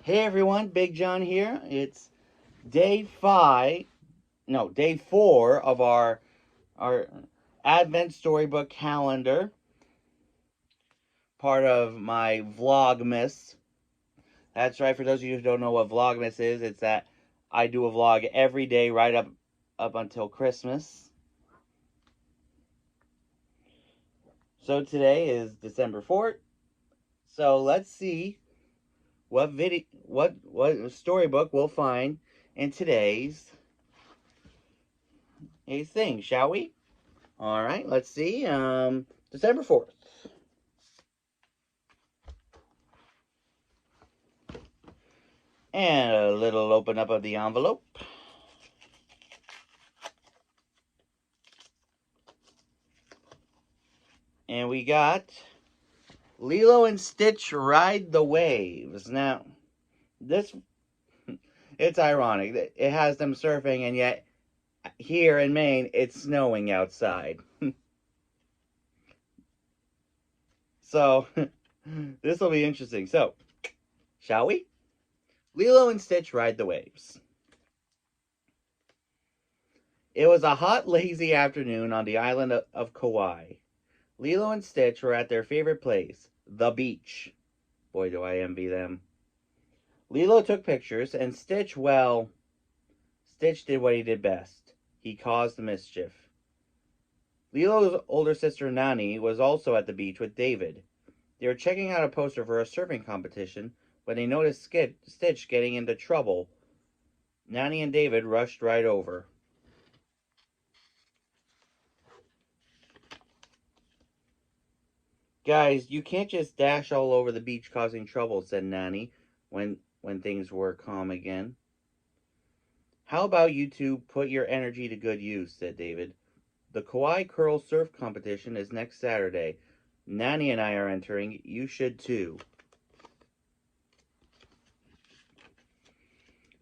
Hey everyone, Big John here. It's day 4 of our Advent storybook calendar, part of my Vlogmas. That's right, for those of you who don't know what Vlogmas is, it's that I do a vlog every day right up until Christmas. So today is December 4th. So let's see what storybook we'll find in today's thing, shall we? All right, let's see. December 4th. And a little open up of the envelope. And we got Lilo and Stitch Ride the Waves. Now, this, it's ironic. It has them surfing, and yet here in Maine, it's snowing outside. So, this will be interesting. So, shall we? Lilo and Stitch Ride the Waves. It was a hot, lazy afternoon on the island of Kauai. Lilo and Stitch were at their favorite place, the beach. Boy, do I envy them. Lilo took pictures, and Stitch did what he did best. He caused mischief. Lilo's older sister Nani was also at the beach with David. They were checking out a poster for a surfing competition when they noticed Stitch getting into trouble. Nani and David rushed right over. Guys, you can't just dash all over the beach causing trouble, said Nani when things were calm again. How about you two put your energy to good use, said David. The Kauai Curl Surf Competition is next Saturday. Nani and I are entering. You should too.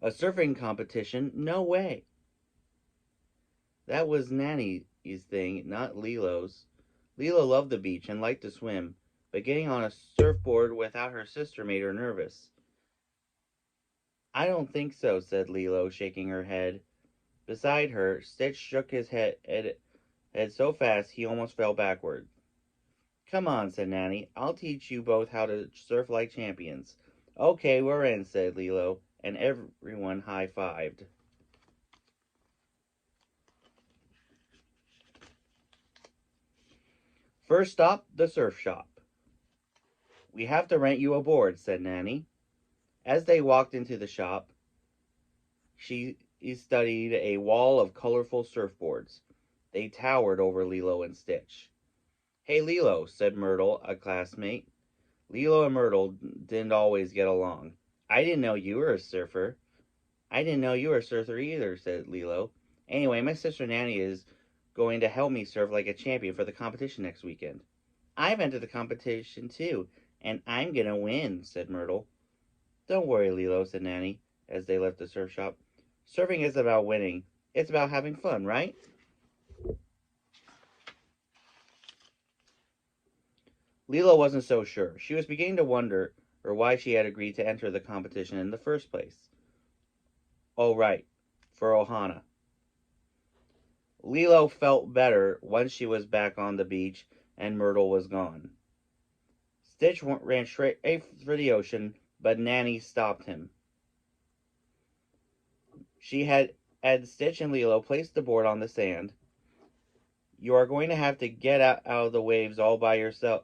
A surfing competition? No way. That was Nani's thing, not Lilo's. Lilo loved the beach and liked to swim, but getting on a surfboard without her sister made her nervous. I don't think so, said Lilo, shaking her head. Beside her, Stitch shook his head so fast he almost fell backward. Come on, said Nani. I'll teach you both how to surf like champions. Okay, we're in, said Lilo, and everyone high-fived. First stop, the surf shop. We have to rent you a board, said Nani. As they walked into the shop, she studied a wall of colorful surfboards. They towered over Lilo and Stitch. Hey, Lilo, said Myrtle, a classmate. Lilo and Myrtle didn't always get along. I didn't know you were a surfer. I didn't know you were a surfer either, said Lilo. Anyway, my sister Nanny is going to help me surf like a champion for the competition next weekend. I've entered the competition too, and I'm gonna win, said Myrtle. Don't worry, Lilo, said Nanny, as they left the surf shop. Surfing isn't about winning. It's about having fun, right? Lilo wasn't so sure. She was beginning to wonder why she had agreed to enter the competition in the first place. Oh, right, for Ohana. Lilo felt better once she was back on the beach and Myrtle was gone. Stitch ran straight for the ocean, but Nanny stopped him. She had Stitch and Lilo place the board on the sand. You are going to have to get out of the waves all by yourself.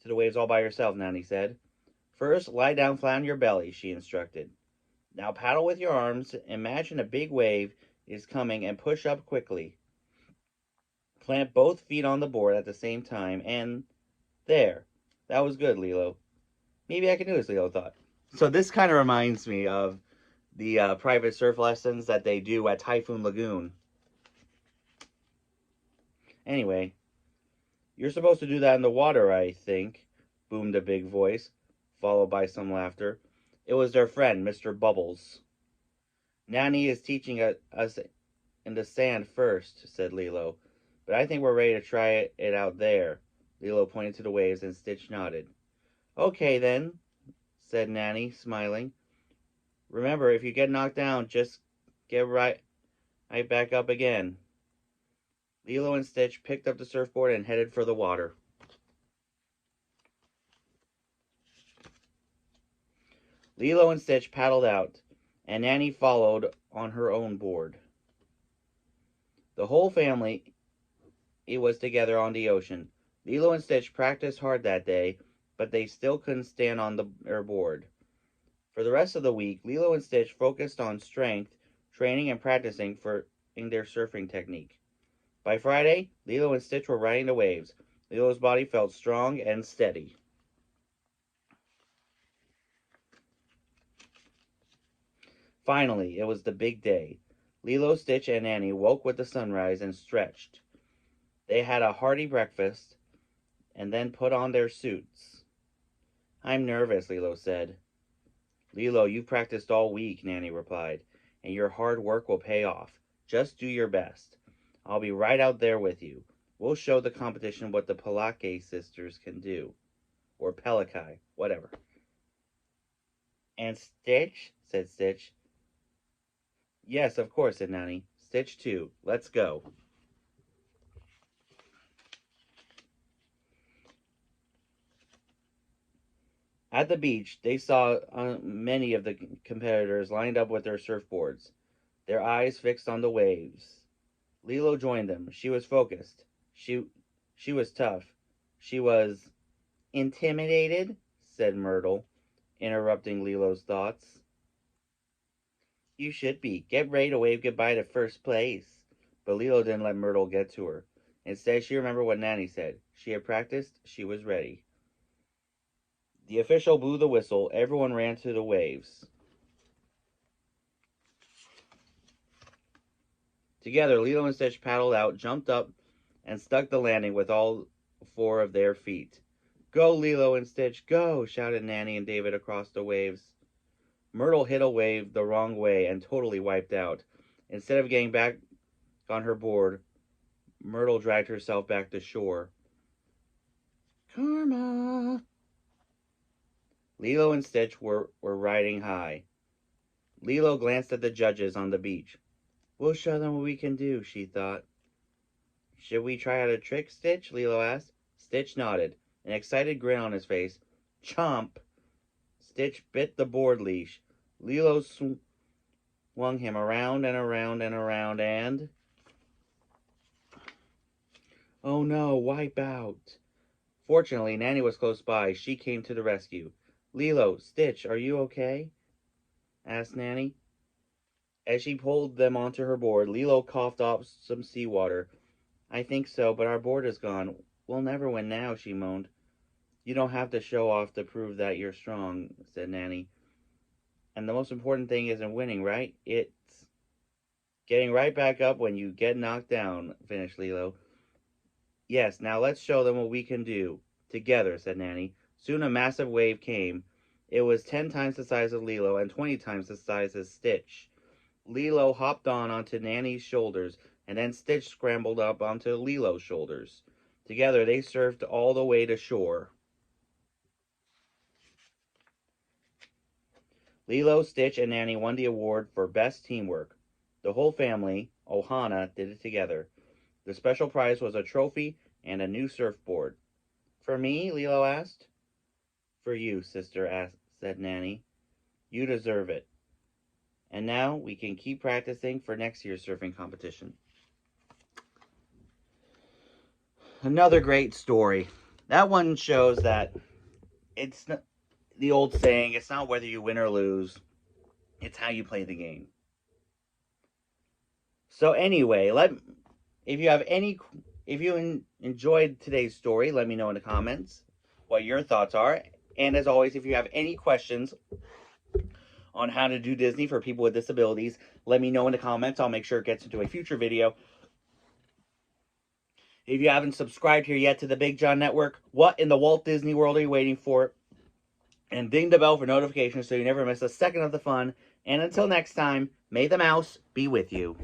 To the waves all by yourself, Nanny said. First, lie down flat on your belly, she instructed. Now paddle with your arms. Imagine a big wave is coming and push up quickly. Plant both feet on the board at the same time, and there. That was good, Lilo. Maybe I can do this, Lilo thought. So this kind of reminds me of the private surf lessons that they do at Typhoon Lagoon. Anyway, you're supposed to do that in the water, I think, boomed a big voice, followed by some laughter. It was their friend, Mr. Bubbles. Nanny is teaching us in the sand first, said Lilo. But I think we're ready to try it out there. Lilo pointed to the waves and Stitch nodded. Okay then, said Nanny, smiling. Remember, if you get knocked down, just get right back up again. Lilo and Stitch picked up the surfboard and headed for the water. Lilo and Stitch paddled out, and Nanny followed on her own board. The whole family was together on the ocean. Lilo and Stitch practiced hard that day, but they still couldn't stand on their board. For the rest of the week, Lilo and Stitch focused on strength, training, and practicing in their surfing technique. By Friday, Lilo and Stitch were riding the waves. Lilo's body felt strong and steady. Finally, it was the big day. Lilo, Stitch, and Annie woke with the sunrise and stretched. They had a hearty breakfast and then put on their suits. I'm nervous, Lilo said. Lilo, you've practiced all week, Nanny replied, and your hard work will pay off. Just do your best. I'll be right out there with you. We'll show the competition what the Palake sisters can do. Or Pelikai, whatever. And Stitch? Said Stitch. Yes, of course, said Nanny. Stitch too. Let's go. At the beach, they saw many of the competitors lined up with their surfboards, their eyes fixed on the waves. Lilo joined them. She was focused. She was tough. She was intimidated, said Myrtle, interrupting Lilo's thoughts. You should be. Get ready to wave goodbye to first place. But Lilo didn't let Myrtle get to her. Instead, she remembered what Nanny said. She had practiced. She was ready. The official blew the whistle. Everyone ran to the waves. Together, Lilo and Stitch paddled out, jumped up, and stuck the landing with all four of their feet. Go, Lilo and Stitch, go! Shouted Nanny and David across the waves. Myrtle hit a wave the wrong way and totally wiped out. Instead of getting back on her board, Myrtle dragged herself back to shore. Karma! Lilo and Stitch were riding high. Lilo glanced at the judges on the beach. We'll show them what we can do, she thought. Should we try out a trick, Stitch? Lilo asked. Stitch nodded, an excited grin on his face. Chomp! Stitch bit the board leash. Lilo swung him around and around and around and... Oh no, wipe out! Fortunately, Nanny was close by. She came to the rescue. Lilo, Stitch, are you okay? Asked Nanny. As she pulled them onto her board, Lilo coughed off some seawater. I think so, but our board is gone. We'll never win now, she moaned. You don't have to show off to prove that you're strong, said Nanny. And the most important thing isn't winning, right? It's getting right back up when you get knocked down, finished Lilo. Yes, now let's show them what we can do. Together, said Nanny. Soon a massive wave came. It was 10 times the size of Lilo and 20 times the size of Stitch. Lilo hopped onto Nanny's shoulders, and then Stitch scrambled up onto Lilo's shoulders. Together they surfed all the way to shore. Lilo, Stitch, and Nanny won the award for Best Teamwork. The whole family, Ohana, did it together. The special prize was a trophy and a new surfboard. For me? Lilo asked. For you, sister, said Nanny. You deserve it. And now we can keep practicing for next year's surfing competition. Another great story. That one shows that it's not, the old saying, it's not whether you win or lose, it's how you play the game. So anyway, if you enjoyed today's story, let me know in the comments what your thoughts are. And as always, if you have any questions on how to do Disney for people with disabilities, let me know in the comments. I'll make sure it gets into a future video. If you haven't subscribed here yet to the Big John Network, what in the Walt Disney World are you waiting for? And ding the bell for notifications so you never miss a second of the fun. And until next time, may the mouse be with you.